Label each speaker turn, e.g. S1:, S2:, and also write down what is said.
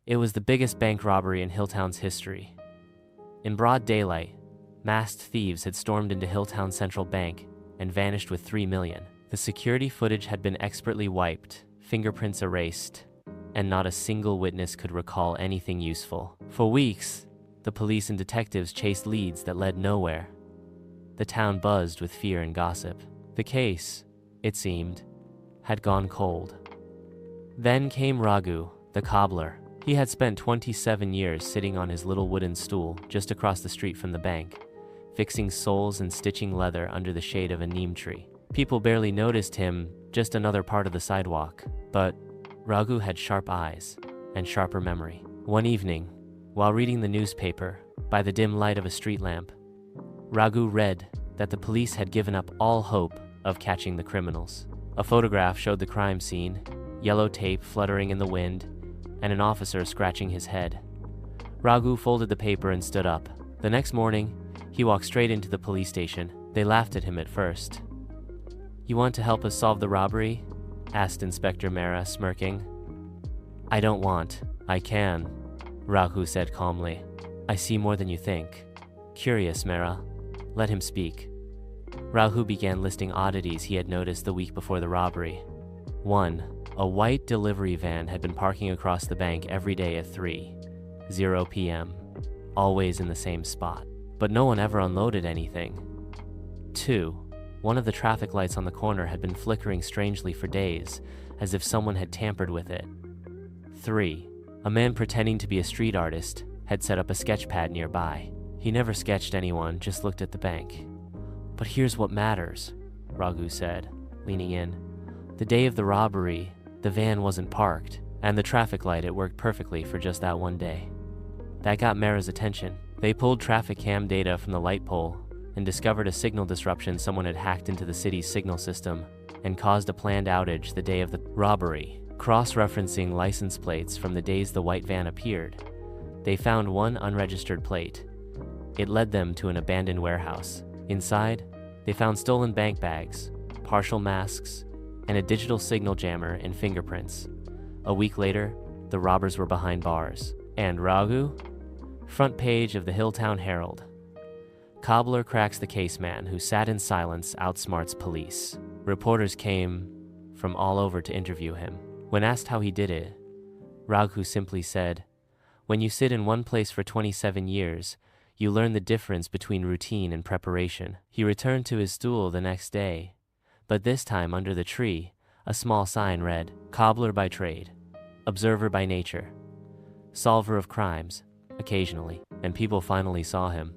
S1: It was the biggest bank robbery in Hilltown's history. In broad daylight, masked thieves had stormed into Hilltown Central Bank and vanished with $3 million. The security footage had been expertly wiped, fingerprints erased, and not a single witness could recall anything useful. For weeks, the police and detectives chased leads that led nowhere. The town buzzed with fear and gossip. The case, it seemed, had gone cold. Then came Raghu, the cobbler. He had spent 27 years sitting on his little wooden stool just across the street from the bank, fixing soles and stitching leather under the shade of a neem tree. People barely noticed him, just another part of the sidewalk. But Raghu had sharp eyes and sharper memory. One evening, while reading the newspaper by the dim light of a street lamp, Raghu read that the police had given up all hope of catching the criminals. A photograph showed the crime scene, yellow tape fluttering in the wind, and an officer scratching his head. Raghu folded the paper and stood up. The next morning, he walked straight into the police station. They laughed at him at first. "You want to help us solve the robbery?" asked Inspector Mehra, smirking. "I don't want. I can," Raghu said calmly. "I see more than you think." "Curious, Mehra. Let him speak." Raghu began listing oddities he had noticed the week before the robbery. 1. A white delivery van had been parking across the bank every day at 3:00 p.m., always in the same spot, but no one ever unloaded anything. 2. One of the traffic lights on the corner had been flickering strangely for days, as if someone had tampered with it. 3. A man pretending to be a street artist had set up a sketch pad nearby. He never sketched anyone, just looked at the bank. "But here's what matters," Raghu said, leaning in. "The day of the robbery, the van wasn't parked, and the traffic light, it worked perfectly for just that one day." That got Mehra's attention. They pulled traffic cam data from the light pole and discovered a signal disruption. Someone had hacked into the city's signal system and caused a planned outage the day of the robbery. Cross-referencing license plates from the days the white van appeared, they found one unregistered plate. It led them to an abandoned warehouse. Inside, they found stolen bank bags, partial masks, and a digital signal jammer and fingerprints. A week later, the robbers were behind bars. And Raghu? Front page of the Hilltown Herald. Cobbler cracks the caseman who sat in silence outsmarts police. Reporters came from all over to interview him. When asked how he did it, Raghu simply said, "When you sit in one place for 27 years, you learn the difference between routine and preparation." He returned to his stool the next day, but this time under the tree, a small sign read, "Cobbler by trade, observer by nature, solver of crimes, occasionally," and people finally saw him.